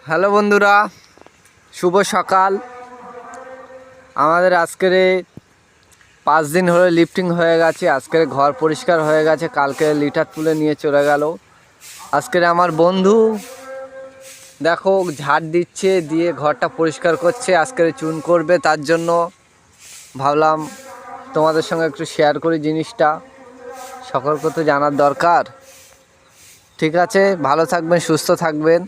Hello বন্ধুরা, শুভ সকাল। আমাদের আজকের 5 দিন হলো লিফটিং হয়ে গেছে। আজকের ঘর পরিষ্কার হয়ে গেছে, কালকে লিটার তুলে নিয়ে চলে গেল। আজকের আমার বন্ধু দেখো ঝাড় দিচ্ছে, দিয়ে ঘরটা পরিষ্কার করছে, আজকের চুন করবে। তার জন্য ভাবলাম তোমাদের সঙ্গে একটু শেয়ার করি জিনিসটা, সকলকে তো জানার দরকার। ঠিক আছে, ভালো থাকবেন, সুস্থ থাকবেন।